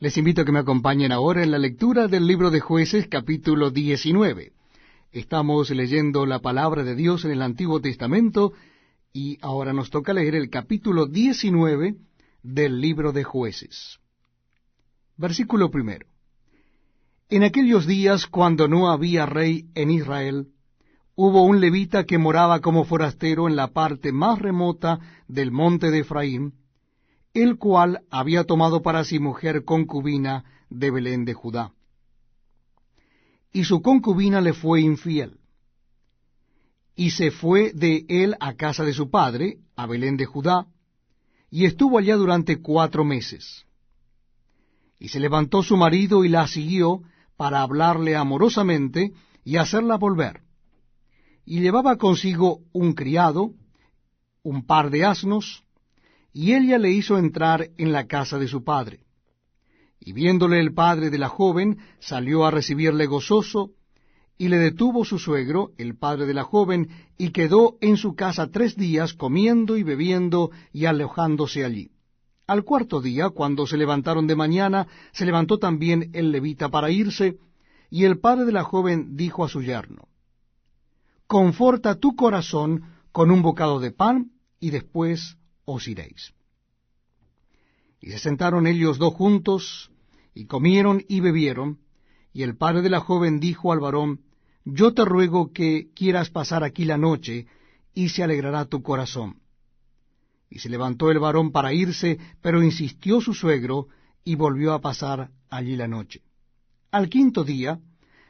Les invito a que me acompañen ahora en la lectura del libro de Jueces, capítulo 19. Estamos leyendo la palabra de Dios en el Antiguo Testamento y ahora nos toca leer el capítulo 19 del libro de Jueces. Versículo primero. En aquellos días, cuando no había rey en Israel, hubo un levita que moraba como forastero en la parte más remota del monte de Efraín, el cual había tomado para sí mujer concubina de Belén de Judá. Y su concubina le fue infiel, y se fue de él a casa de su padre, a Belén de Judá, y estuvo allá durante 4 meses. Y se levantó su marido y la siguió para hablarle amorosamente y hacerla volver. Y llevaba consigo un criado, un par de asnos, y ella le hizo entrar en la casa de su padre. Y viéndole el padre de la joven, salió a recibirle gozoso, y le detuvo su suegro, el padre de la joven, y quedó en su casa 3 días, comiendo y bebiendo y alojándose allí. Al 4.º día, cuando se levantaron de mañana, se levantó también el levita para irse, y el padre de la joven dijo a su yerno: Conforta tu corazón con un bocado de pan, y después os iréis. Y se sentaron ellos 2 juntos, y comieron y bebieron, y el padre de la joven dijo al varón: Yo te ruego que quieras pasar aquí la noche, y se alegrará tu corazón. Y se levantó el varón para irse, pero insistió su suegro, y volvió a pasar allí la noche. Al 5.º día,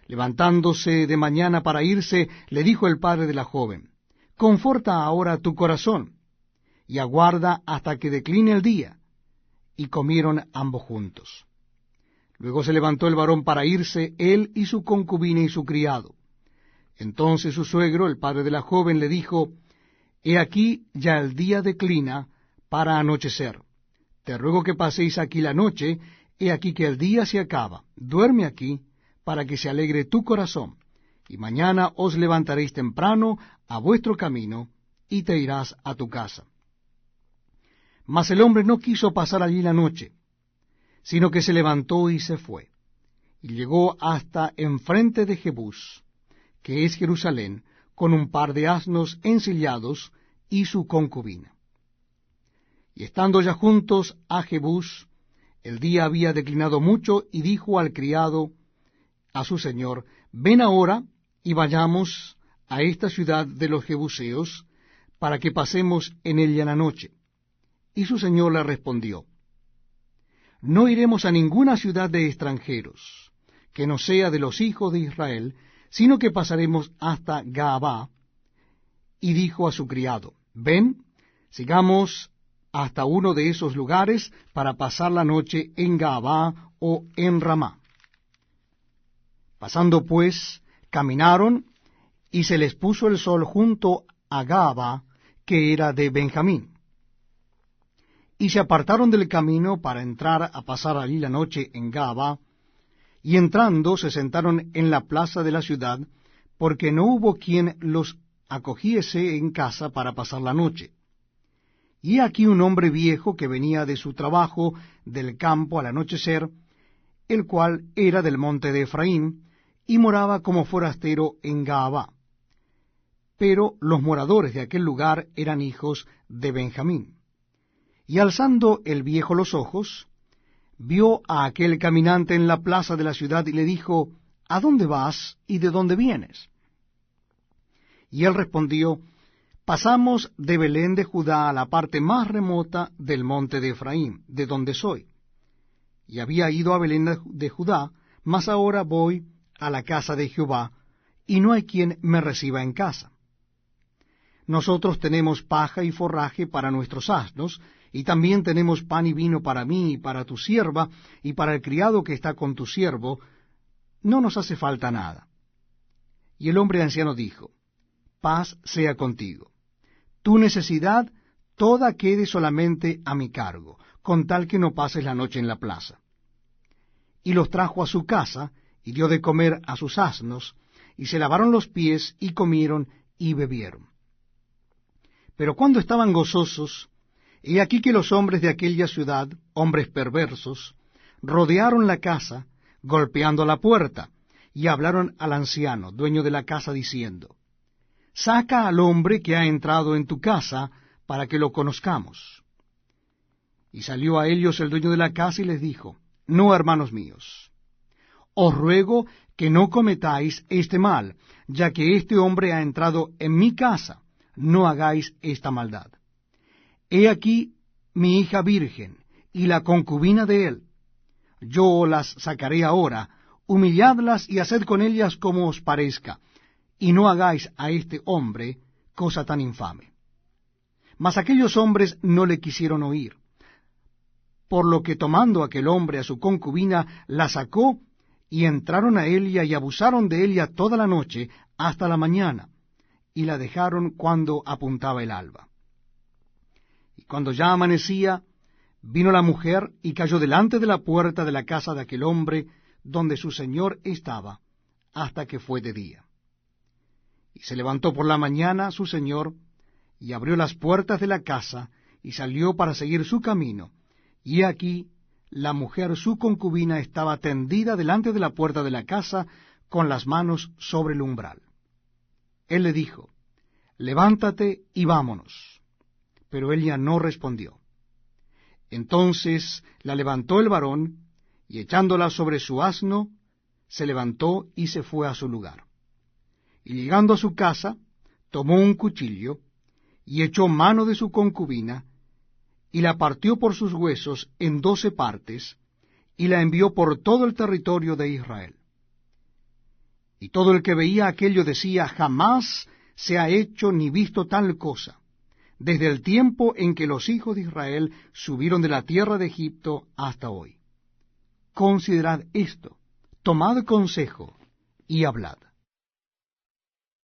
levantándose de mañana para irse, le dijo el padre de la joven: Conforta ahora tu corazón, y aguarda hasta que decline el día. Y comieron ambos juntos. Luego se levantó el varón para irse, él y su concubina y su criado. Entonces su suegro, el padre de la joven, le dijo: He aquí ya el día declina para anochecer. Te ruego que paséis aquí la noche, he aquí que el día se acaba. Duerme aquí, para que se alegre tu corazón, y mañana os levantaréis temprano a vuestro camino, y te irás a tu casa. Mas el hombre no quiso pasar allí la noche, sino que se levantó y se fue, y llegó hasta enfrente de Jebús, que es Jerusalén, con un par de asnos ensillados y su concubina. Y estando ya juntos a Jebús, el día había declinado mucho, y dijo al criado a su señor: Ven ahora y vayamos a esta ciudad de los Jebuseos, para que pasemos en ella la noche. Y su señor le respondió: No iremos a ninguna ciudad de extranjeros, que no sea de los hijos de Israel, sino que pasaremos hasta Gaabá. Y dijo a su criado: Ven, sigamos hasta uno de esos lugares para pasar la noche en Gaabá o en Ramá. Pasando pues, caminaron, y se les puso el sol junto a Gaabá, que era de Benjamín. Y se apartaron del camino para entrar a pasar allí la noche en Gaabá, y entrando se sentaron en la plaza de la ciudad, porque no hubo quien los acogiese en casa para pasar la noche. Y aquí un hombre viejo que venía de su trabajo del campo al anochecer, el cual era del monte de Efraín, y moraba como forastero en Gaabá. Pero los moradores de aquel lugar eran hijos de Benjamín. Y alzando el viejo los ojos, vio a aquel caminante en la plaza de la ciudad, y le dijo: ¿A dónde vas y de dónde vienes? Y él respondió: Pasamos de Belén de Judá a la parte más remota del monte de Efraín, de donde soy. Y había ido a Belén de Judá, mas ahora voy a la casa de Jehová, y no hay quien me reciba en casa. Nosotros tenemos paja y forraje para nuestros asnos, y también tenemos pan y vino para mí y para tu sierva, y para el criado que está con tu siervo. No nos hace falta nada. Y el hombre anciano dijo: Paz sea contigo. Tu necesidad toda quede solamente a mi cargo, con tal que no pases la noche en la plaza. Y los trajo a su casa, y dio de comer a sus asnos, y se lavaron los pies, y comieron y bebieron. Pero cuando estaban gozosos, he aquí que los hombres de aquella ciudad, hombres perversos, rodearon la casa, golpeando la puerta, y hablaron al anciano, dueño de la casa, diciendo, «Saca al hombre que ha entrado en tu casa, para que lo conozcamos». Y salió a ellos el dueño de la casa y les dijo, «No, hermanos míos, os ruego que no cometáis este mal, ya que este hombre ha entrado en mi casa, no hagáis esta maldad. He aquí mi hija virgen, y la concubina de él. Yo las sacaré ahora, humilladlas y haced con ellas como os parezca, y no hagáis a este hombre cosa tan infame». Mas aquellos hombres no le quisieron oír, por lo que tomando aquel hombre a su concubina, la sacó, y entraron a ella y abusaron de ella toda la noche hasta la mañana, y la dejaron cuando apuntaba el alba. Y cuando ya amanecía, vino la mujer y cayó delante de la puerta de la casa de aquel hombre, donde su señor estaba, hasta que fue de día. Y se levantó por la mañana su señor, y abrió las puertas de la casa, y salió para seguir su camino, y he aquí, la mujer su concubina estaba tendida delante de la puerta de la casa, con las manos sobre el umbral. Él le dijo, «Levántate y vámonos». Pero ella no respondió. Entonces la levantó el varón, y echándola sobre su asno, se levantó y se fue a su lugar. Y llegando a su casa, tomó un cuchillo, y echó mano de su concubina, y la partió por sus huesos en 12 partes, y la envió por todo el territorio de Israel. Y todo el que veía aquello decía, «Jamás se ha hecho ni visto tal cosa, desde el tiempo en que los hijos de Israel subieron de la tierra de Egipto hasta hoy. Considerad esto, tomad consejo y hablad».